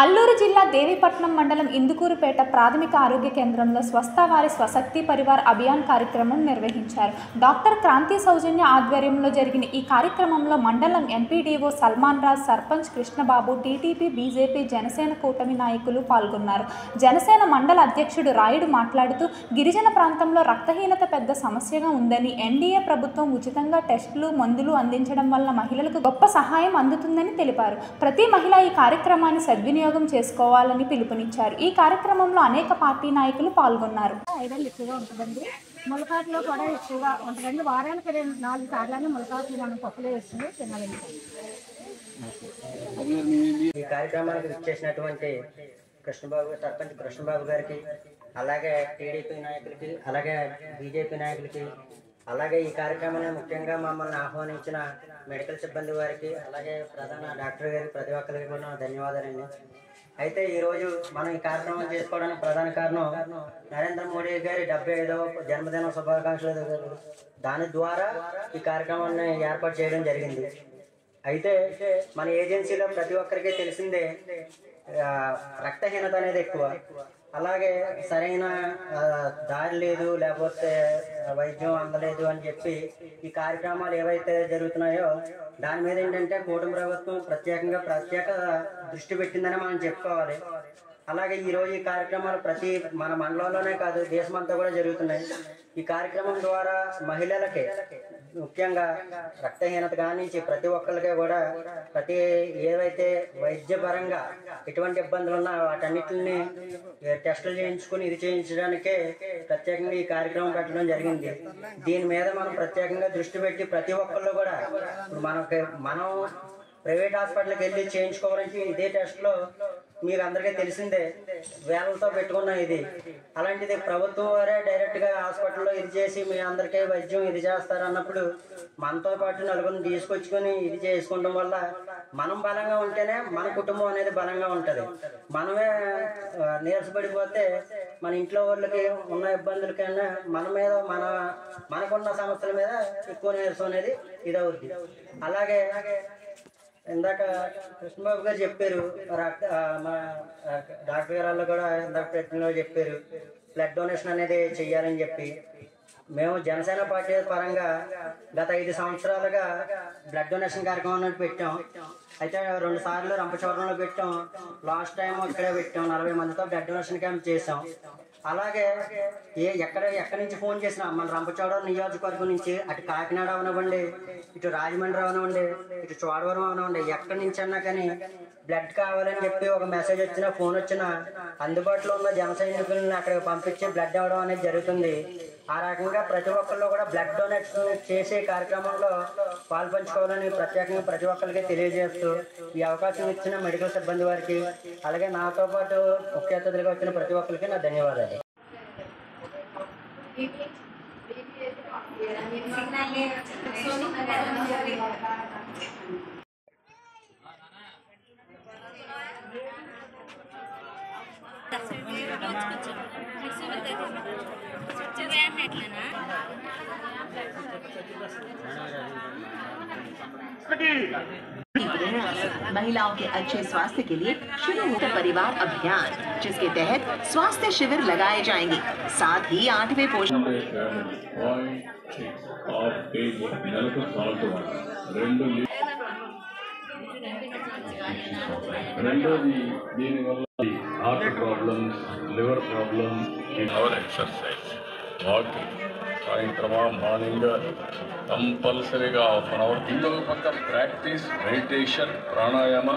అల్లూరు జిల్లా దేవీపట్నం మండలం ఇందుకూరుపేట ప్రాథమిక ఆరోగ్య కేంద్రంలో స్వస్థవారి స్వశక్తి పరివార్ అభియాన్ కార్యక్రమం నిర్వహించారు. డాక్టర్ క్రాంతి సౌజన్య ఆధ్వర్యంలో జరిగిన ఈ కార్యక్రమంలో మండలం MPDO Salman Raj, sarpanch Krishnababu, TDP, BJP, Janasena కూటమి నాయకులు పాల్గొన్నారు. జనసేన మండల అధ్యక్షుడు రాయుడు మాట్లాడుతూ గిరిజన ప్రాంతంలో రక్తహీనత పెద్ద సమస్యగా ఉందని, ఎన్డీఏ ప్రభుత్వం ఉచితంగా టెస్టులు, మందులు అందించడం వల్ల మహిళలకు గొప్ప సహాయం అందుతుందని తెలిపారు. ప్రతి మహిళ ఈ కార్యక్రమాన్ని సద్వినియోగం చేసుకోవాలని పిలుపునిచ్చారు. ఈ కార్యక్రమంలో అనేక పార్టీ నాయకులు పాల్గొన్నారు. ఐరన్ ఎక్కువగా ఉంటుందండి. ములకాకులో కూడా ఎక్కువగా ఉంటుందండి. వారానికి 4 సార్లు ములకాకులు మనం పప్పులో వేసుకుని తినాలండి. ఈ కార్యక్రమానికి ఇచ్చేసినటువంటి సర్పంచ్ కృష్ణబాబు గారికి, అలాగే టీడీపీ నాయకులకి, అలాగే బీజేపీ నాయకులకి, అలాగే ఈ కార్యక్రమాన్ని ముఖ్యంగా మమ్మల్ని ఆహ్వానించిన మెడికల్ సిబ్బంది వారికి, అలాగే ప్రధాన డాక్టర్ గారికి, ప్రతి ఒక్కరికి కూడా ధన్యవాదాలండి. అయితే ఈరోజు మనం ఈ కార్యక్రమం చేసుకోవడానికి ప్రధాన కారణం నరేంద్ర మోడీ గారి 75వ జన్మదిన శుభాకాంక్షలు. దాని ద్వారా ఈ కార్యక్రమాన్ని ఏర్పాటు చేయడం జరిగింది. అయితే మన ఏజెన్సీలో ప్రతి ఒక్కరికి తెలిసిందే రక్తహీనత అనేది ఎక్కువ. అలాగే సరైన దారి లేదు, లేకపోతే వైద్యం అందలేదు అని చెప్పి ఈ కార్యక్రమాలు ఏవైతే జరుగుతున్నాయో దాని మీద ఏంటంటే కూటమి ప్రభుత్వం ప్రత్యేక దృష్టి పెట్టిందని మనం చెప్పుకోవాలి. అలాగే ఈరోజు ఈ కార్యక్రమాలు మన మండలంలోనే కాదు, దేశమంతా కూడా జరుగుతున్నాయి. ఈ కార్యక్రమం ద్వారా మహిళలకి ముఖ్యంగా రక్తహీనత కానీ ప్రతి ఒక్కరికి కూడా ఏవైతే వైద్యపరంగా ఎటువంటి ఇబ్బందులు ఉన్నా వాటన్నిటిని టెస్టులు చేయించుకుని ఇది చేయించడానికే ప్రత్యేకంగా ఈ కార్యక్రమం పెట్టడం జరిగింది. దీని మీద మనం ప్రత్యేకంగా దృష్టి పెట్టి ప్రతి ఒక్కళ్ళు కూడా మనం ప్రైవేట్ హాస్పిటల్కి వెళ్ళి చేయించుకోవాలంటే ఇదే టెస్ట్లో మీకు అందరికీ తెలిసిందే వేలతో పెట్టుకున్న ఇది. అలాంటిది ప్రభుత్వం వారే డైరెక్ట్గా హాస్పిటల్లో ఇది చేసి మీ అందరికీ వైద్యం ఇది చేస్తారు అన్నప్పుడు మనతో పాటు నలుగురిని తీసుకొచ్చుకొని ఇది చేసుకోవడం వల్ల మనం బలంగా ఉంటేనే మన కుటుంబం అనేది బలంగా ఉంటుంది. మనమే నీరసపడిపోతే మన ఇంట్లో వాళ్ళకి ఉన్న ఇబ్బందులకైనా మన మీద మనకున్న సమస్యల మీద ఎక్కువ నీరసం అనేది ఇదవుద్ది. అలాగే ఇందాక కృష్ణబాబు గారు చెప్పారు, మా డాక్టర్ గారు కూడా ఇందాక ప్రయత్నంలో చెప్పారు బ్లడ్ డొనేషన్ అనేది చెయ్యాలని చెప్పి. మేము జనసేన పార్టీ పరంగా గత 5 సంవత్సరాలుగా బ్లడ్ డొనేషన్ కార్యక్రమం పెట్టాం. అయితే 2 సార్లు రంపచోడవరంలో పెట్టాం, లాస్ట్ టైం ఇక్కడే పెట్టాం. 40 మందితో బ్లడ్ డొనేషన్ క్యాంప్ చేసాం. అలాగే ఎక్కడి నుంచి ఫోన్ చేసినా మన రంపచోడవరం నియోజకవర్గం నుంచి అటు కాకినాడ అవనివ్వండి, ఇటు రాజమండ్రి అవనివ్వండి, ఇటు చోడవరం అవనివ్వండి, ఎక్కడి నుంచి అన్నా కానీ బ్లడ్ కావాలని చెప్పి ఒక మెసేజ్ వచ్చినా, ఫోన్ వచ్చినా అందుబాటులో ఉన్న జన సైనికులను అక్కడికి పంపించి బ్లడ్ ఇవ్వడం అనేది జరుగుతుంది. ఆ రకంగా ప్రతి ఒక్కళ్ళు కూడా బ్లడ్ డొనేషన్ చేసే కార్యక్రమంలో పాల్పంచుకోవాలని ప్రత్యేకంగా ప్రతి ఒక్కరికి తెలియజేస్తూ ఈ అవకాశం ఇచ్చిన మెడికల్ సిబ్బంది వారికి, అలాగే నాతో పాటు ముఖ్య అతిథులుగా వచ్చిన ప్రతి ఒక్కరికి నా ధన్యవాదాలు. महिलाओं के अच्छे स्वास्थ्य के लिए शुरू होता परिवार अभियान, जिसके तहत स्वास्थ्य शिविर लगाए जाएंगे। साथ ही 8वें पोषण heart problems, liver problems, in our exercise, walking, సాయంత్రమా మార్నింగ్ కంపల్సరీగా 1 hour ఇంకొక పక్క ప్రాక్టీస్, మెడిటేషన్, ప్రాణాయామ